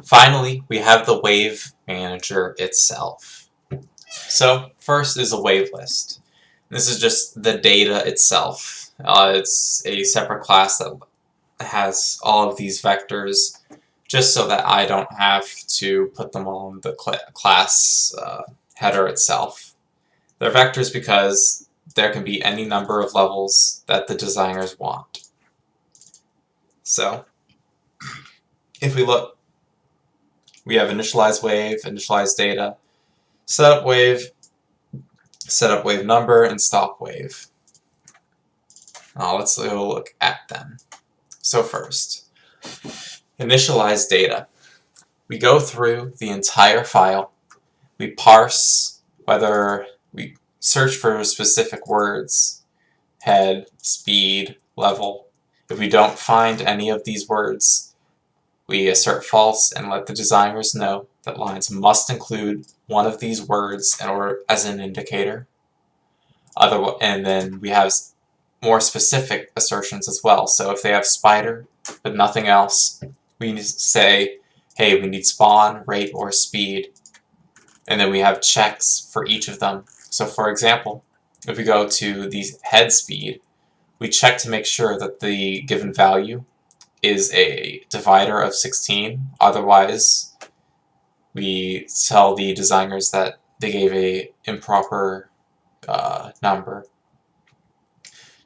Finally, we have the wave manager itself. So first is a wave list. This is just the data itself. It's a separate class that has all of these vectors just so that I don't have to put them all in the class header itself. They're vectors because there can be any number of levels that the designers want. So if we look, we have initialize wave, initialize data, setup wave number, and stop wave. Now let's go look at them. So first, initialize data. We go through the entire file. We parse whether we search for specific words, head, speed, level. If we don't find any of these words, we assert false and let the designers know that lines must include one of these words in order as an indicator. And then we have more specific assertions as well. So if they have spider but nothing else, we say, hey, we need spawn, rate, or speed. And then we have checks for each of them. So for example, if we go to the head speed, we check to make sure that the given value is a divider of 16. Otherwise, we tell the designers that they gave a improper number.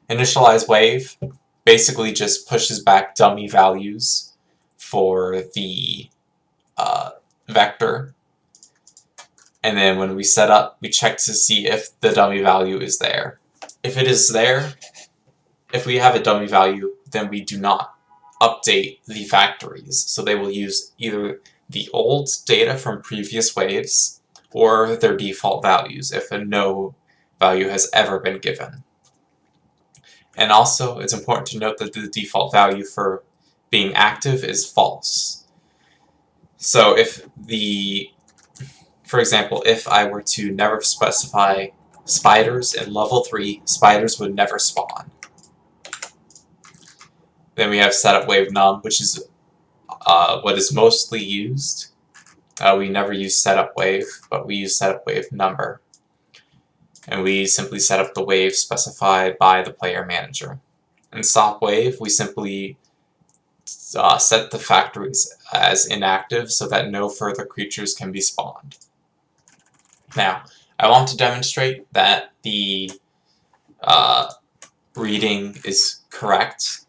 Initialize wave basically just pushes back dummy values for the vector. And then when we set up, we check to see if the dummy value is there. If it is there, if we have a dummy value, then we do not update the factories. So they will use either the old data from previous waves or their default values if no value has ever been given. And also, it's important to note that the default value for being active is false. So for example, if I were to never specify spiders in level 3, spiders would never spawn. Then we have setup wave num, which is what is mostly used. We never use setup wave, but we use setup wave number. And we simply set up the wave specified by the player manager. In stop wave, we simply set the factories as inactive so that no further creatures can be spawned. Now, I want to demonstrate that the reading is correct,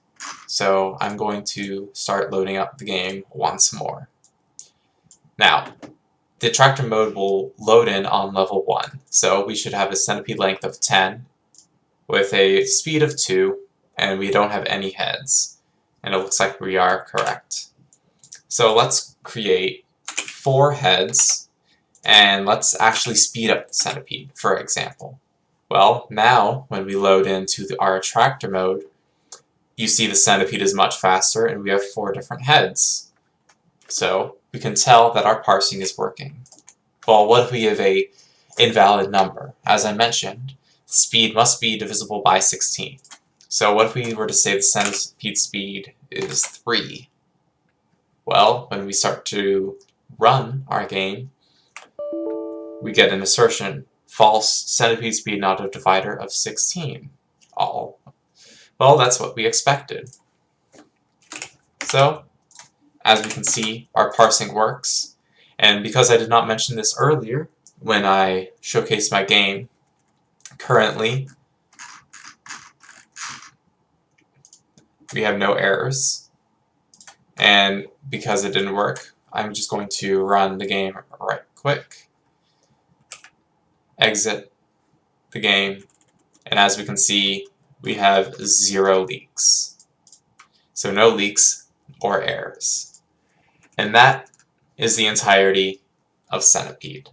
so I'm going to start loading up the game once more. Now, the attractor mode will load in on level 1, so we should have a centipede length of 10 with a speed of 2, and we don't have any heads. And it looks like we are correct. So let's create 4 heads, and let's actually speed up the centipede, for example. Well, now when we load into our attractor mode, you see the centipede is much faster, and we have 4 different heads. So we can tell that our parsing is working. Well, what if we have an invalid number? As I mentioned, speed must be divisible by 16. So what if we were to say the centipede speed is 3? Well, when we start to run our game, we get an assertion, false, centipede speed not a divider of 16. Well, that's what we expected. So, as we can see, our parsing works. And because I did not mention this earlier, when I showcased my game, currently we have no errors. And because it didn't work, I'm just going to run the game right quick, exit the game, and as we can see, we have 0 leaks. So no leaks or errors. And that is the entirety of Centipede.